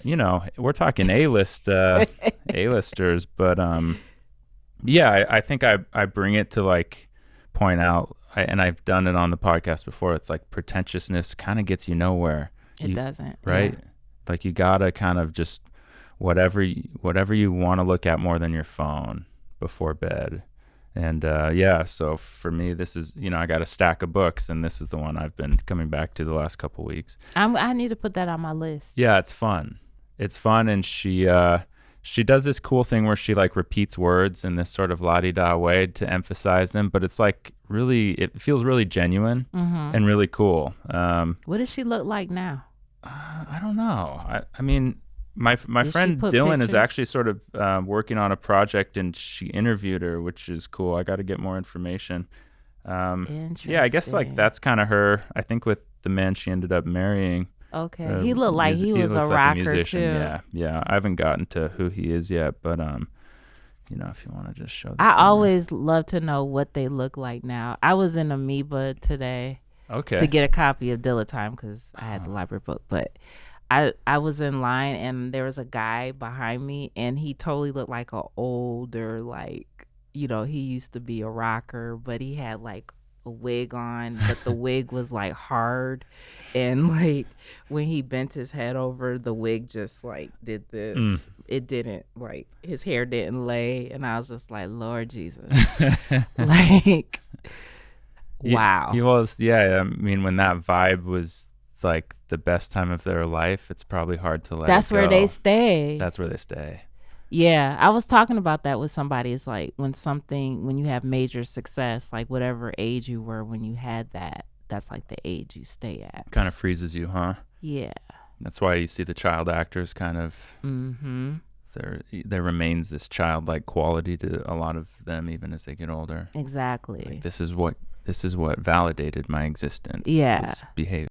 we're talking A-list A-listers, but I think I bring it to like point out, and I've done it on the podcast before. It's like pretentiousness kind of gets you nowhere. It doesn't, right? Yeah. Like you gotta kind of just whatever you want to look at more than your phone before bed. And so for me, this is, I got a stack of books, and this is the one I've been coming back to the last couple weeks. I need to put that on my list. Yeah, it's fun. It's fun, and she does this cool thing where she like repeats words in this sort of la-di-da way to emphasize them, but it's like really, it feels really genuine and really cool. What does she look like now? I don't know. I mean, my friend Dylan is actually sort of working on a project, and she interviewed her, which is cool. I got to get more information. Yeah, I guess like that's kind of her. I think with the man she ended up marrying. Okay, he looked like he was a rocker too. Yeah. I haven't gotten to who he is yet, but if you want to just show. I always love to know what they look like now. I was in Amoeba today. Okay. To get a copy of Dilla Time because I had the library book, but. I was in line, and there was a guy behind me, and he totally looked like an older, like, he used to be a rocker, but he had like a wig on, but the wig was like hard, and like when he bent his head over, the wig just like did this. It didn't, like, his hair didn't lay, and I was just like, Lord Jesus. Like, wow. He was, I mean, when that vibe was like the best time of their life, it's probably hard to let That's it go. where they stay. That's where they stay. Yeah, I was talking about that with somebody. It's like when you have major success, like whatever age you were when you had that, that's like the age you stay at. Kind of freezes you, huh? Yeah. That's why you see the child actors kind of, there remains this childlike quality to a lot of them even as they get older. Exactly. Like, this is what validated my existence. Yeah. Was behavior.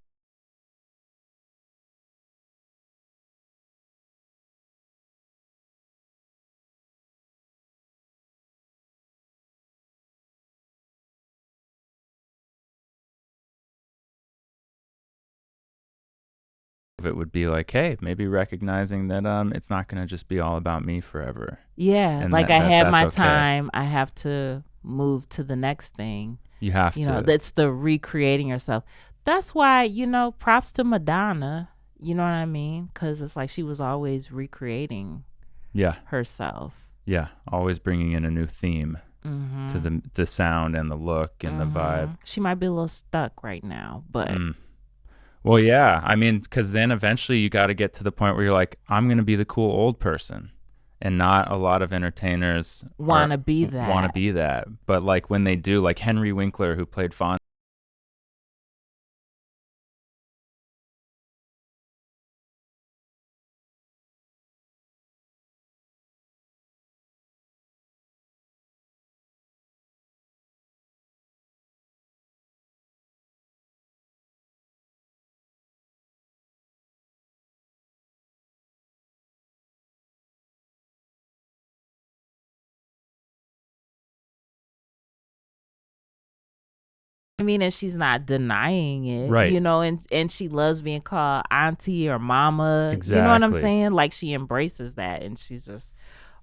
It would be like, hey, maybe recognizing that it's not going to just be all about me forever. Yeah, and like I had my okay. time. I have to move to the next thing. You have to. You know, that's the recreating yourself. That's why, props to Madonna. You know what I mean? Because it's like she was always recreating herself. Yeah, always bringing in a new theme to the sound and the look and the vibe. She might be a little stuck right now, but... Well, yeah. I mean, because then eventually you got to get to the point where you're like, I'm going to be the cool old person. And not a lot of entertainers want to be that. But like when they do, like Henry Winkler, who played Fonzie. I mean, and she's not denying it, right? And she loves being called auntie or mama. Exactly. You know what I'm saying? Like she embraces that, and she's just,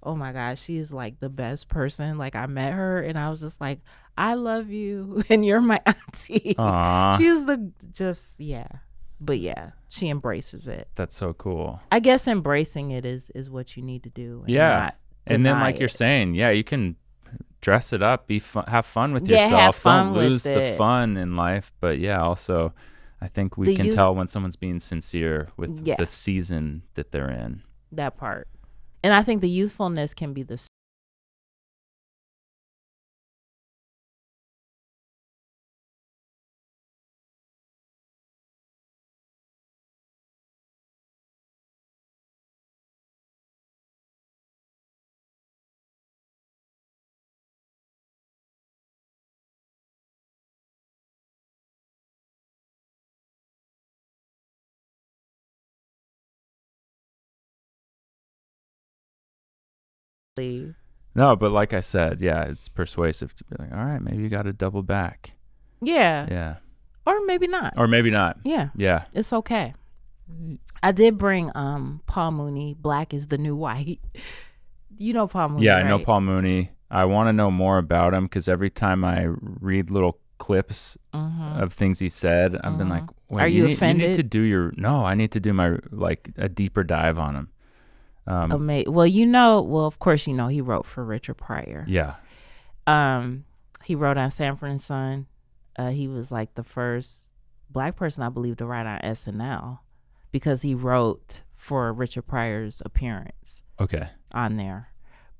oh my gosh, she is like the best person. Like I met her, and I was just like, I love you, and you're my auntie. Aww. She was but yeah, she embraces it. That's so cool. I guess embracing it is what you need to do. And then like you're saying, you can dress it up, have fun with yourself. Have fun. Don't lose the fun in life. But also, I think we can tell when someone's being sincere with the season that they're in. That part. And I think the youthfulness can be the... No, but like I said, it's persuasive to be like, all right, maybe you got to double back. Yeah. Or maybe not. Yeah. It's okay. I did bring Paul Mooney, Black is the New White. You know Paul Mooney, I know Paul Mooney. I want to know more about him because every time I read little clips of things he said, I've been like, wait, are you offended? You need to do I need to do my, like, a deeper dive on him. Of course, he wrote for Richard Pryor. Yeah. He wrote on Sanford and Son. He was like the first Black person, I believe, to write on SNL because he wrote for Richard Pryor's appearance. Okay. On there.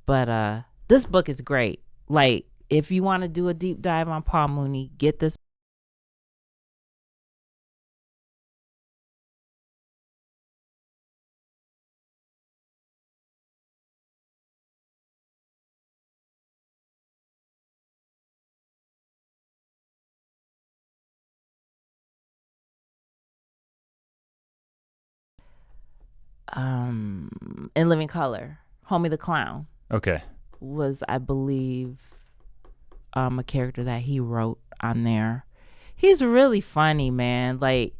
But this book is great. Like, if you want to do a deep dive on Paul Mooney, get this. In Living Color, Homie the Clown. Okay. Was, I believe, a character that he wrote on there. He's really funny, man. Like,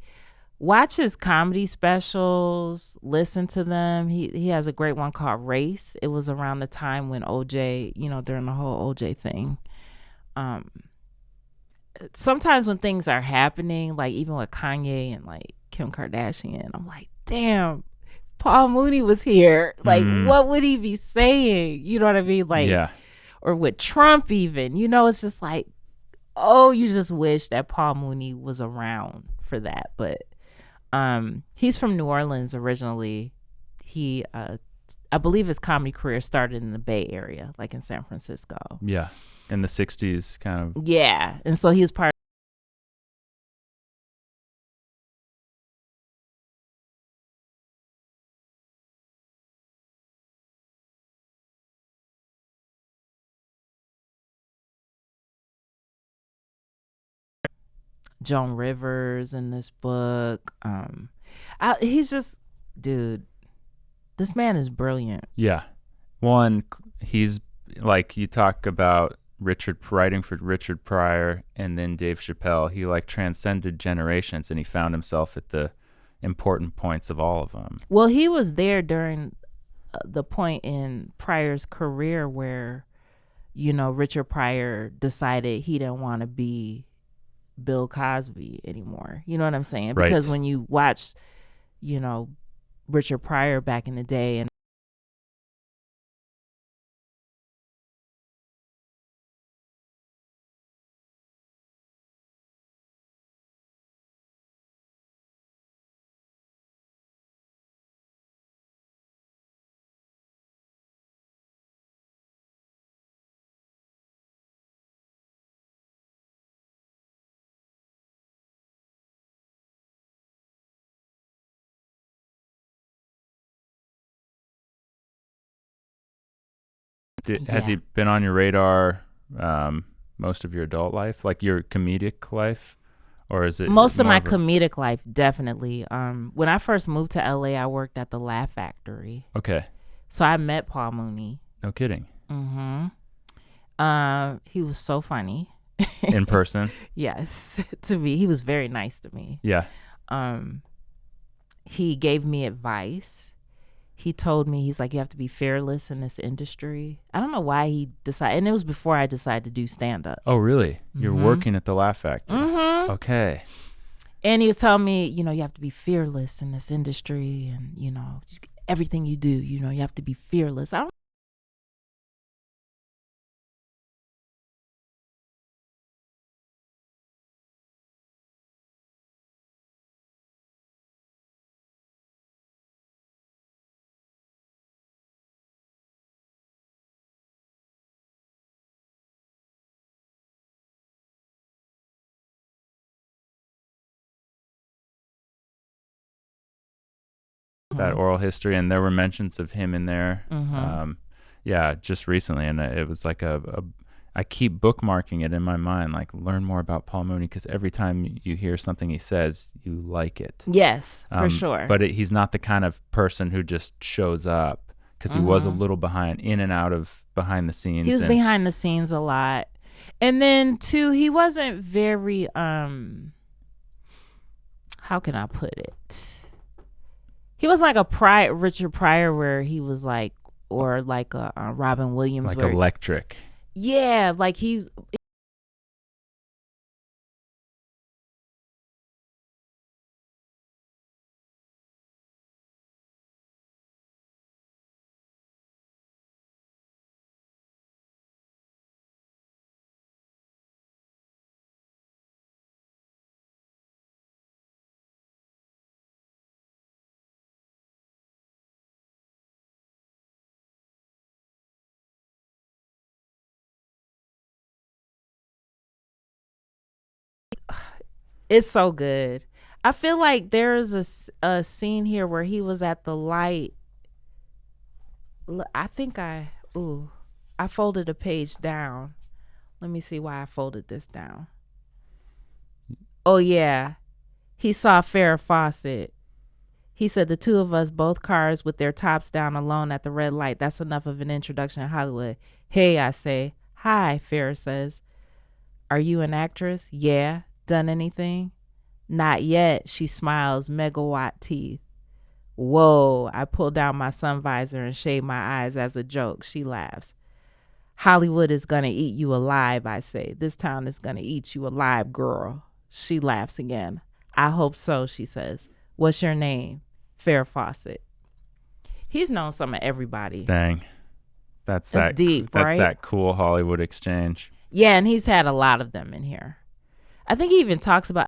watch his comedy specials, listen to them. He has a great one called Race. It was around the time when OJ, during the whole OJ thing. Sometimes when things are happening, like even with Kanye and like Kim Kardashian, I'm like, damn, Paul Mooney was here. Like, what would he be saying? You know what I mean? Like, or with Trump even, it's just like, oh, you just wish that Paul Mooney was around for that. But he's from New Orleans originally. He I believe his comedy career started in the Bay Area, like in San Francisco. Yeah, in the 60s kind of. Yeah, and so he was part Joan Rivers in this book. He's just, dude, this man is brilliant. Yeah. One, he's like, you talk about writing for Richard Pryor and then Dave Chapelle. He like transcended generations, and he found himself at the important points of all of them. Well, he was there during the point in Pryor's career where, you know, Richard Pryor decided he didn't want to be Bill Cosby anymore. You know what I'm saying? Right. Because when you watch, you know, Richard Pryor back in the day, and Has he been on your radar most of your adult life, like your comedic life, or is it most of my comedic life? Definitely. When I first moved to LA, I worked at the Laugh Factory. Okay. So I met Paul Mooney. No kidding. Mm-hmm. He was so funny. In person? Yes, to me. He was very nice to me. Yeah. He gave me advice. He told me, he's like, you have to be fearless in this industry. I don't know why he decided, and it was before I decided to do stand-up. Oh, really? You're working at the Laugh Factory? Mm-hmm. Okay. And he was telling me, you know, you have to be fearless in this industry, and, you know, just everything you do, you know, you have to be fearless. I don't that oral history, and there were mentions of him in there. Yeah, just recently, and it was like I keep bookmarking it in my mind, like learn more about Paul Mooney, because every time you hear something he says, you like it. Yes, for sure. But he's not the kind of person who just shows up, because he was a little in and out of behind the scenes. He was behind the scenes a lot. And then too, he wasn't very how can I put it? He was like a Richard Pryor, where he was like, or like a Robin Williams, like electric. Yeah, like he. It's so good. I feel like there's a scene here where he was at the light. I think I folded a page down. Let me see why I folded this down. Oh yeah. He saw Farrah Fawcett. He said, the two of us, both cars with their tops down, alone at the red light. That's enough of an introduction to Hollywood. Hey, I say. Hi, Farrah says. Are you an actress? Yeah. Done anything? Not yet, she smiles, megawatt teeth. Whoa, I pull down my sun visor and shade my eyes as a joke. She laughs. Hollywood is gonna eat you alive, I say. This town is gonna eat you alive, girl. She laughs again. I hope so, she says. What's your name? Farrah Fawcett. He's known some of everybody. Dang. That's deep, right? That's that cool Hollywood exchange. Yeah, and he's had a lot of them in here. I think he even talks about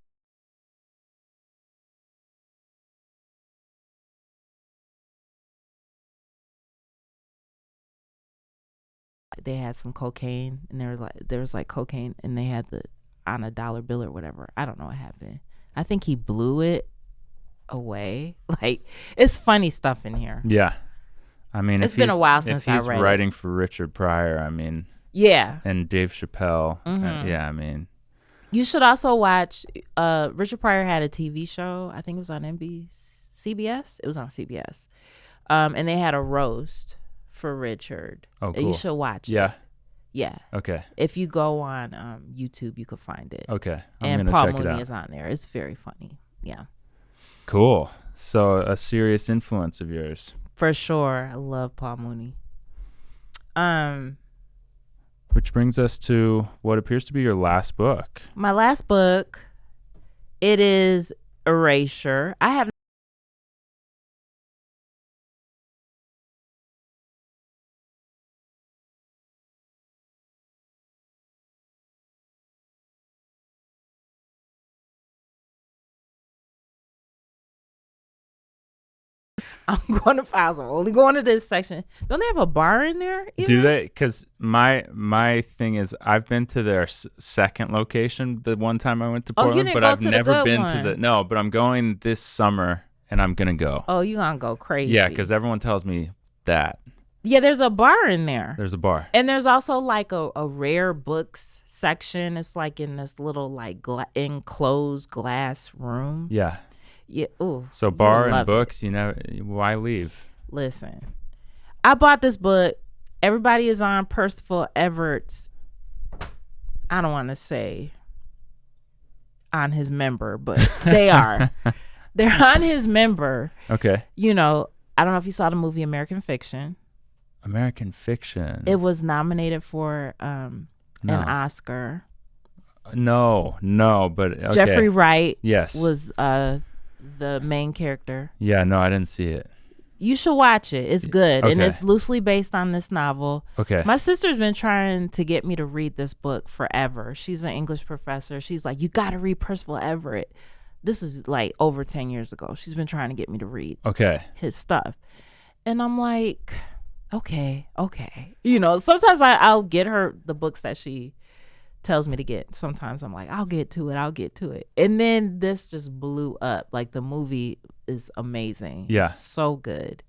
They had some cocaine, and there was like cocaine, and they had on a dollar bill or whatever. I don't know what happened. I think he blew it away. Like, it's funny stuff in here. Yeah. I mean, it's been a while since I read it. If he's writing for Richard Pryor, I mean. Yeah. And Dave Chapelle. Yeah, I mean. You should also watch, Richard Pryor had a TV show. I think it was on CBS. It was on CBS. And they had a roast for Richard. Oh, cool. You should watch it. Yeah. Yeah. Okay. If you go on YouTube, you could find it. Okay. And Paul Mooney is on there. It's very funny. Yeah. Cool. So a serious influence of yours. For sure. I love Paul Mooney. Which brings us to what appears to be your last book. My last book, it is Erasure. I have I'm going to files. I'm only going to this section. Don't they have a bar in there? Do they? Because my thing is, I've been to their second location the one time I went to Portland, but I've never been to the. No, but I'm going this summer, and I'm gonna go. Oh, you gonna go crazy? Yeah, because everyone tells me that. Yeah, there's a bar in there. There's a bar, and there's also like a rare books section. It's like in this little like enclosed glass room. Yeah. Yeah. Ooh. So bar and books, why leave? Listen, I bought this book. Everybody is on Percival Everett's. I don't want to say on his member, but they are. They're on his member. Okay. I don't know if you saw the movie American Fiction. American Fiction. It was nominated for an Oscar. No, but okay. Jeffrey Wright. Yes. Was the main character. Yeah, no, I didn't see it. You should watch it. It's good. Okay. And it's loosely based on this novel. Okay. My sister's been trying to get me to read this book forever. She's an English professor. She's like, you got to read Percival Everett. This is like over 10 years ago. She's been trying to get me to read his stuff. And I'm like, okay. Sometimes I'll get her the books that she tells me to get. Sometimes I'm like, I'll get to it. And then this just blew up. Like, the movie is amazing. Yeah. It's so good.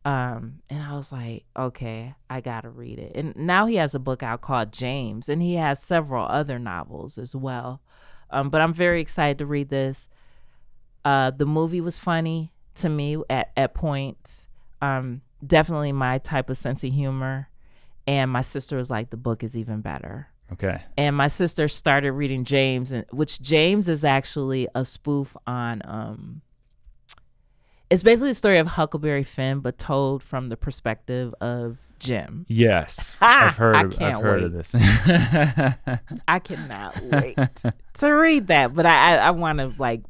And I was like, okay, I gotta read it. And now he has a book out called James, and he has several other novels as well. But I'm very excited to read this. The movie was funny to me at points. Definitely my type of sense of humor. And my sister was like, the book is even better. Okay. And my sister started reading James, which James is actually a spoof on it's basically the story of Huckleberry Finn, but told from the perspective of Jim. Yes. I've heard of this. I cannot wait to read that, but I want to like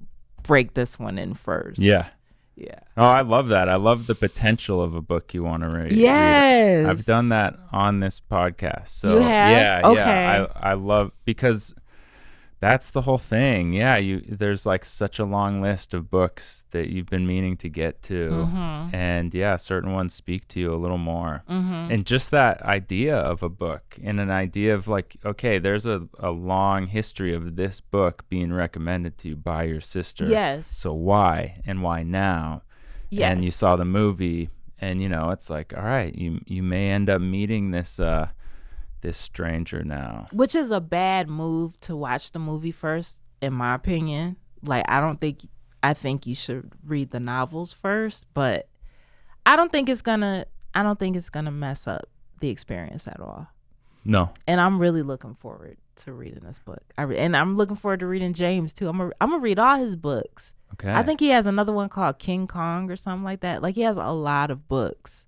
break this one in first. Yeah. Yeah. Oh, I love that. I love the potential of a book you want to read. Yes. I've done that on this podcast. So you have? Yeah. Okay. Yeah. I love, because that's the whole thing. Yeah. There's like such a long list of books that you've been meaning to get to. Mm-hmm. And yeah, certain ones speak to you a little more. Mm-hmm. And just that idea of a book, and an idea of like, okay, there's a long history of this book being recommended to you by your sister. Yes. So why, and why now? Yes. And you saw the movie, and it's like, all right, you may end up meeting this stranger now. Which is a bad move, to watch the movie first, in my opinion. Like, I think you should read the novels first, but I don't think it's gonna mess up the experience at all. No. And I'm really looking forward to reading this book. And I'm looking forward to reading James too. I'm gonna read all his books. Okay. I think he has another one called King Kong or something like that. Like, he has a lot of books,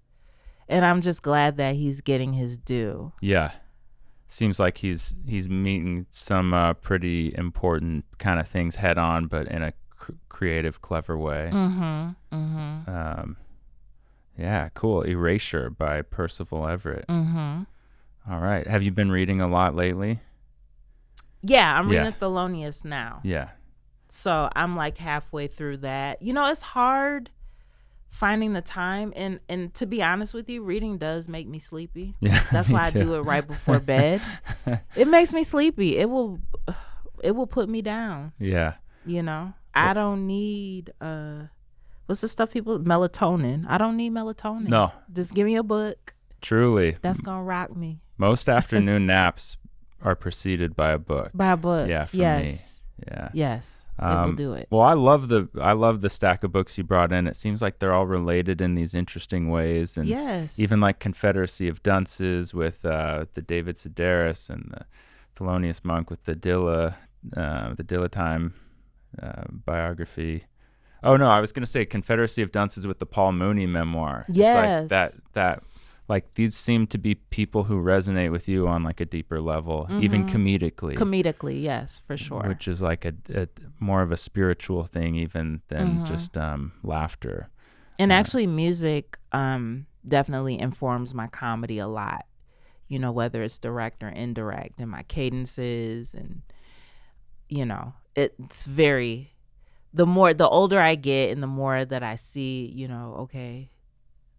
and I'm just glad that he's getting his due. Yeah. Seems like he's meeting some pretty important kind of things head on, but in a creative, clever way. Mm-hmm. Mm-hmm. Yeah, cool. Erasure by Percival Everett. Mm-hmm. All right. Have you been reading a lot lately? Yeah, I'm reading Thelonious now. Yeah. So I'm like halfway through that. It's hard finding the time. And to be honest with you, reading does make me sleepy. Yeah, that's why I do it right before bed. It makes me sleepy. It will put me down. Yeah. You know, I don't need what's the stuff people melatonin. I don't need melatonin. No. Just give me a book. Truly. That's gonna rock me. Most afternoon naps are preceded by a book. By a book. Yeah, for yes. me. Yeah. Yes. It will do it. Well, I love the stack of books you brought in. It seems like they're all related in these interesting ways. And yes. Even like Confederacy of Dunces with the David Sedaris and the Thelonious Monk with the Dilla time biography. Oh no, I was gonna say Confederacy of Dunces with the Paul Mooney memoir. Yes. It's like that like these seem to be people who resonate with you on like a deeper level, even comedically. Comedically, yes, for sure. Which is like a more of a spiritual thing even than just laughter. And actually music definitely informs my comedy a lot. You know, whether it's direct or indirect, and my cadences, and you know, it's very the older I get and the more that I see, you know, okay,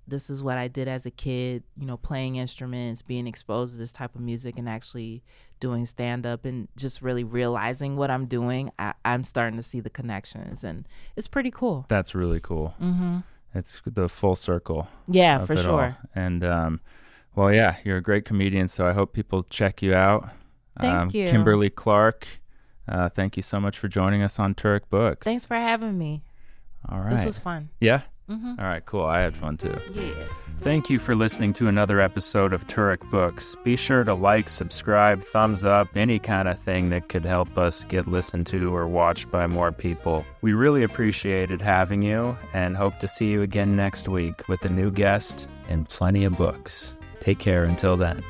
this is what I did as a kid, you know, playing instruments, being exposed to this type of music, and actually doing stand-up and just really realizing what I'm doing. I'm starting to see the connections, and it's pretty cool. That's really cool. Mm-hmm. It's the full circle. Yeah, for sure. All. And, well, yeah, you're a great comedian, so I hope people check you out. Thank you. Kimberly Clark, thank you so much for joining us on Turek Books. Thanks for having me. All right. This was fun. Yeah? Mm-hmm. All right, cool. I had fun too. Yeah. Thank you for listening to another episode of Turek Books. Be sure to like, subscribe, thumbs up, any kind of thing that could help us get listened to or watched by more people. We really appreciated having you and hope to see you again next week with a new guest and plenty of books. Take care until then.